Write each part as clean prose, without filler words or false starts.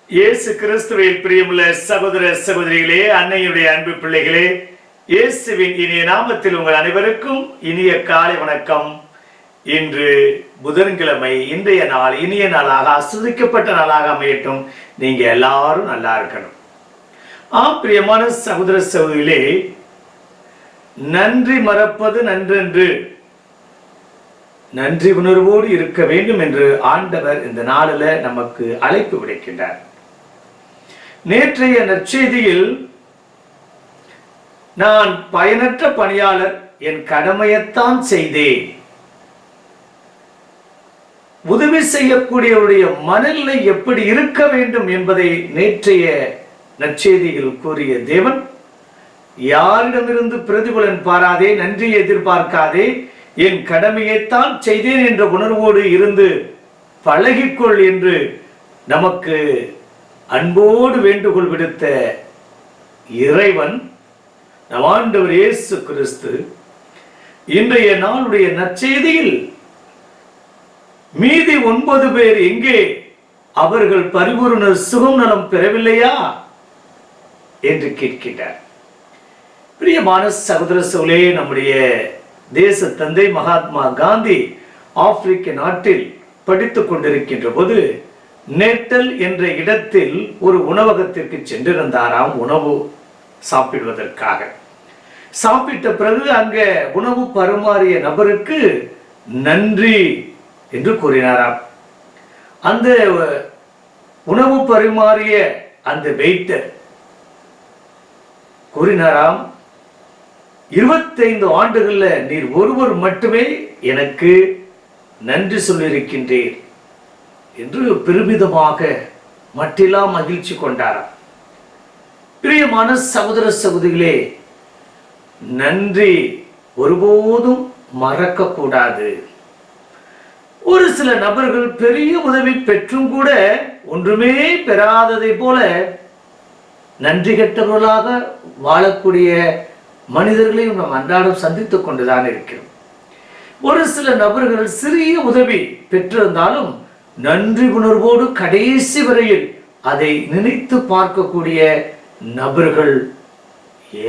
இயேசு கிறிஸ்துவில் பிரியமுள்ள சகோதர சகோதரிகளே, அன்னையுடைய அன்பு பிள்ளைகளே, இயேசுவின் இனிய நாமத்தில் உங்கள் அனைவருக்கும் இனிய காலை வணக்கம். இன்று புதன்கிழமை. இன்றைய நாள் இனிய நாளாக, ஆசீர்வதிக்கப்பட்ட நாளாக அமையட்டும். நீங்க எல்லாரும் நல்லா இருக்கணும். பிரியமான சகோதர சகோதரிகளே, நன்றி மறப்பது நன்றென்று நன்றி உணர்வோடு இருக்க வேண்டும் என்று ஆண்டவர் இந்த நாளில் நமக்கு அழைப்பு விடுக்கின்றார். நேற்றைய நற்செய்தியில் நான் பயனற்ற பணியாளர், என் கடமையைத்தான் செய்தேன். உதவி செய்யக்கூடியவருடைய மனநிலை எப்படி இருக்க வேண்டும் என்பதை நேற்றைய நற்செய்தியில் கூறிய தேவன், யாரிடமிருந்து பிரதிபலன் பாராதே, நன்றி எதிர்பார்க்காதே, என் கடமையைத்தான் செய்தேன் என்ற உணர்வோடு இருந்து பழகிக்கொள் என்று நமக்கு அன்போடு வேண்டுகோள் விடுத்த இறைவன் நம் ஆண்டவர் இயேசு கிறிஸ்து இன்றைய நாளுடைய நற்செய்தியில் மீதி 9 பேர் எங்கே, அவர்கள் பரிபூரண சுகம் நலம் பெறவில்லையா என்று கேட்கின்றார். பிரியமான சகோதர சகோதரே, நம்முடைய தேச தந்தை மகாத்மா காந்தி ஆப்பிரிக்க நாட்டில் படித்துக் கொண்டிருக்கின்ற போது நேட்டல் என்ற இடத்தில் ஒரு உணவகத்திற்கு சென்றிருந்தாராம், உணவு சாப்பிடுவதற்காக. சாப்பிட்ட பிறகு அங்க உணவு பரிமாறிய நபருக்கு நன்றி என்று கூறினாராம். அந்த உணவு பரிமாறிய அந்த வெயிட்டர் கூறினாராம், 25 ஆண்டுகள்ல நீர் ஒருவர் மட்டுமே எனக்கு நன்றி சொல்லியிருக்கின்றீர் என்று பெருமிதமாக மட்டிலா மகிழ்ச்சி கொண்டாராம். பிரியமான சகோதர சகோதரிகளே, நன்றி ஒருபோதும் மறக்க கூடாது. ஒரு சில நபர்கள் பெரிய உதவி பெற்றும் கூட ஒன்றுமே பெறாததை போல நன்றி கெட்டவர்களாக வாழக்கூடிய மனிதர்களையும் நாம் அன்றாடம் சந்தித்துக் கொண்டுதான் இருக்கிறோம். ஒரு சில நபர்கள் சிறிய உதவி பெற்றிருந்தாலும் நன்றி உணர்வோடு கடைசி வரையில் அதை நினைத்து பார்க்கக்கூடிய நபர்கள்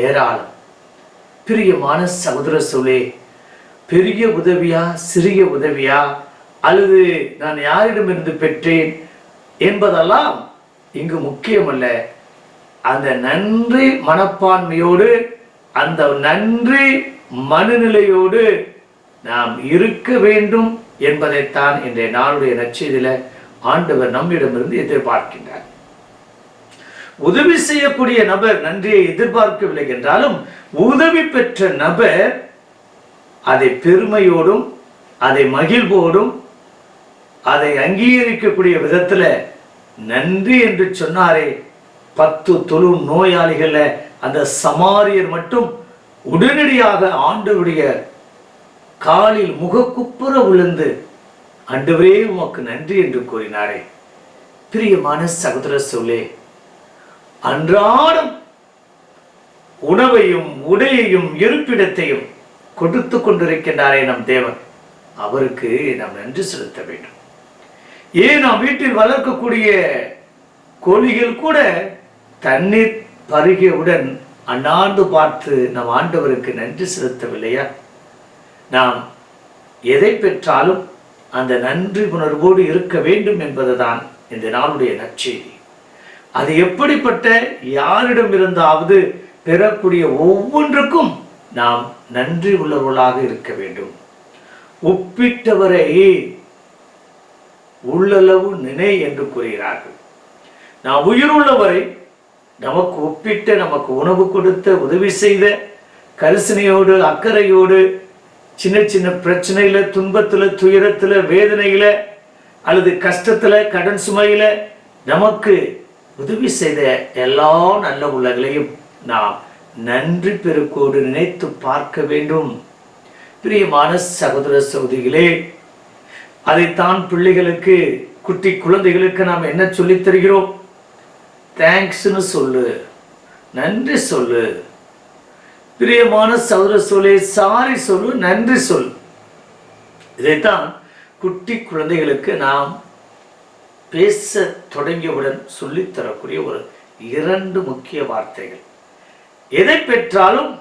ஏராளம். பிரியமான சகோதர சகோதரே, பெரிய உதவியா சிறிய உதவியா அல்லது நான் யாரிடமிருந்து பெற்றேன் என்பதெல்லாம் இங்கு முக்கியமல்ல. அந்த நன்றி மனப்பான்மையோடு, அந்த நன்றி மனநிலையோடு நாம் இருக்க வேண்டும் என்பதைத்தான் இன்றைய நாளுடைய நற்செய்தியில ஆண்டவர் நம்மிடமிருந்து எதிர்பார்க்கின்றார். உதவி செய்யக்கூடிய நபர் நன்றியை எதிர்பார்க்கவில்லை என்றாலும், உதவி பெற்ற நபர் அதை பெருமையோடும் அதை மகிழ்வோடும் அதை அங்கீகரிக்கக்கூடிய விதத்துல நன்றி என்று சொன்னாரே. 10 தொழு நோயாளிகள அந்த சமாரியர் மட்டும் உடனடியாக ஆண்டவருடைய காலில் முகக்குப்புற விழுந்து, ஆண்டவரே உமக்கு நன்றி என்று கூறினாரே. பிரியமான சகோதர சகோதரிகளே, அன்றாடம் உணவையும் உடையையும் இருப்பிடத்தையும் கொடுத்து கொண்டிருக்கின்றாரே நம் தேவன், அவருக்கு நாம் நன்றி செலுத்த வேண்டும். ஏன் நாம் வீட்டில் வளர்க்கக்கூடிய கோழிகள் கூட தண்ணீர் பருகியவுடன் அண்ணாந்து பார்த்து நம் ஆண்டவருக்கு நன்றி செலுத்தவில்லையா? நாம் எதை பெற்றாலும் அந்த நன்றி உணர்வோடு இருக்க வேண்டும் என்பதுதான் இந்த நாளுடைய நற்செய்தி. அது எப்படிப்பட்ட யாரிடம் இருந்தாவது பெறக்கூடிய ஒவ்வொன்றுக்கும் நாம் நன்றி உள்ளவர்களாக இருக்க வேண்டும். ஒப்பிட்டவரை உள்ளளவு நினை என்று கூறுகிறார்கள். நாம் உயிருள்ளவரை நமக்கு ஒப்பிட்ட, நமக்கு உணவு கொடுத்த, உதவி செய்த, கரிசனையோடு அக்கறையோடு சின்ன சின்ன பிரச்சனையில, துன்பத்துல, துயரத்துல, வேதனையில அல்லது கஷ்டத்துல, கடன் சுமையில நமக்கு உதவி செய்த எல்லா நல்ல உள்ளங்களையும் நாம் நன்றி பெருக்கோடு நினைத்து பார்க்க வேண்டும். பிரியமான சகோதர சகோதரிகளே, அதைத்தான் பிள்ளைகளுக்கு, குட்டி குழந்தைகளுக்கு நாம் என்ன சொல்லித் தருகிறோம்? தேங்க்ஸ்னு சொல்லு, நன்றி சொல்லு. பிரியமான சகோதர சகோதரிகளே, சாரி சொல்லு, நன்றி சொல். இதைத்தான் குட்டி குழந்தைகளுக்கு நாம் பேச தொடங்கியவுடன் சொல்லித்தரக்கூடிய ஒரு 2 முக்கிய வார்த்தைகள். எதை பெற்றாலும்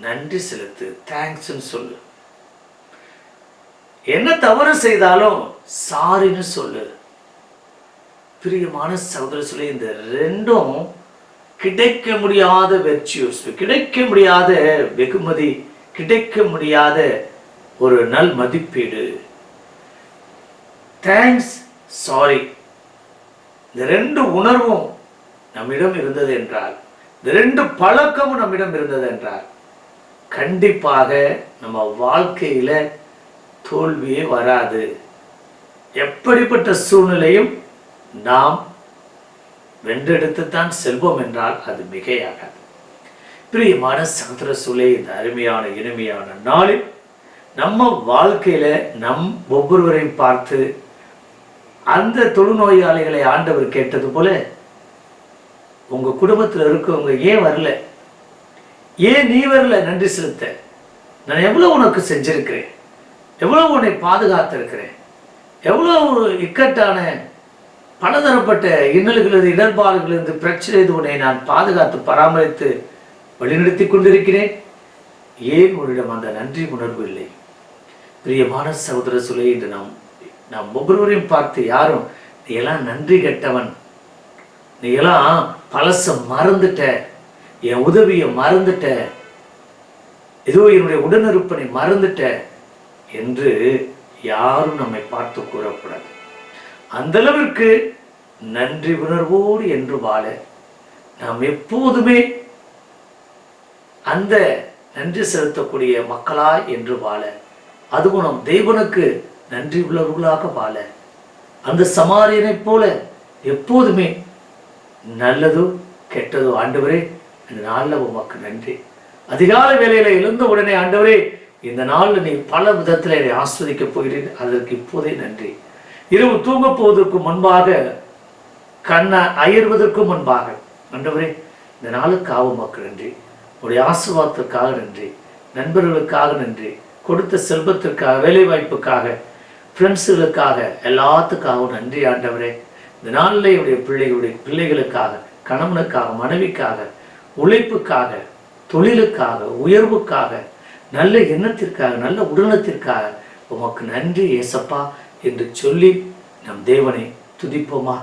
நன்றி செலுத்து, தேங்க்ஸ்ன்னு சொல்லு. என்ன தவறு செய்தாலும் சாரின்னு சொல்லு. பிரியமான சகோதர சொல்லி, இந்த 2ம் கிடைக்க முடியாத வெர்ச்சுஸ், கிடைக்க முடியாத வெகுமதி, கிடைக்க முடியாத ஒரு நல் மதிப்பீடு. தேங்க்ஸ், சாரி, இந்த 2 உணர்வும் நம்மிடம் இருந்தது என்றால், இந்த 2 பழக்கமும் நம்மிடம் இருந்தது என்றால், கண்டிப்பாக நம்ம வாழ்க்கையில தோல்வியே வராது. எப்படிப்பட்ட சூழ்நிலையும் நாம் வென்றெடுத்துத்தான் செல்வோம் என்றால் அது மிகையாகாது. பிரியமான சகோதர சூழலே, இந்த அருமையான இனிமையான நாளில் நம்ம வாழ்க்கையில நம் ஒவ்வொருவரையும் பார்த்து அந்த தொழுநோயாளிகளை ஆண்டவர் கேட்டது போல, உங்க குடும்பத்தில் இருக்கவங்க ஏன் வரல, ஏன் நீ வரல நன்றி செலுத்த? நான் எவ்வளவு உனக்கு செஞ்சிருக்கிறேன், எவ்வளவு உன்னை பாதுகாத்திருக்கிறேன், எவ்வளவு இக்கட்டான பலதரப்பட்ட இன்னல்களிலிருந்து, இடர்பாடுகளிலிருந்து, பிரச்சனை உன்னை நான் பாதுகாத்து பராமரித்து வழிநடத்தி கொண்டிருக்கிறேன். ஏன் உன்னிடம் அந்த நன்றி உணர்வு இல்லை? பிரியமான சகோதர சொல்லை, இன்று நாம் ஒவ்வொருவரையும் பார்த்து யாரும் நீ எல்லாம் நன்றி கெட்டவன், நீ எல்லாம் பழச மறந்துட்ட, என் உதவியை மறந்துட்ட, ஏதோ என்னுடைய உடனிருப்பனை மறந்துட்ட என்று யாரும் நம்மை பார்த்து கூறக்கூடாது. அந்த அளவிற்கு நன்றி உணர்வோடு என்று வாழ நாம் எப்போதுமே அந்த நன்றி செலுத்தக்கூடிய மக்களாய் என்று வாழ, அதுவும் நம் தேவனுக்கு நன்றி உள்ளவர்களாக வாழ, அந்த சமாரியனை போல எப்போதுமே நல்லதோ கெட்டதோ, ஆண்டவரே இந்த நாளில் உமக்கு நன்றி. அதிகாலை வேளையில எழுந்த உடனே, ஆண்டவரே இந்த நாளில் நீ பல விதத்தில் என்னை ஆஸ்வதிக்க போகிறீர்கள், அதற்கு இப்போதே நன்றி. இரவு தூங்க போவதற்கு முன்பாக, கண்ணை அயர்வதற்கு முன்பாக, ஆண்டவரே இந்த நாளுக்காக உமக்கு நன்றி, உடைய ஆசீர்வாதத்திற்காக நன்றி, நண்பர்களுக்காக நன்றி, கொடுத்த செல்வத்திற்காக, வேலை வாய்ப்புக்காக, ஃப்ரெண்ட்ஸுகளுக்காக, எல்லாத்துக்காகவும் நன்றி ஆண்டவரே. இந்த நாளில் என்னுடைய பிள்ளைகளுக்காக, கணவனுக்காக, மனைவிக்காக, உழைப்புக்காக, தொழிலுக்காக, உயர்வுக்காக, நல்ல எண்ணத்திற்காக, நல்ல உடலத்திற்காக உமக்கு நன்றி ஏசப்பா என்று சொல்லி நம் தேவனை துதிப்போமா?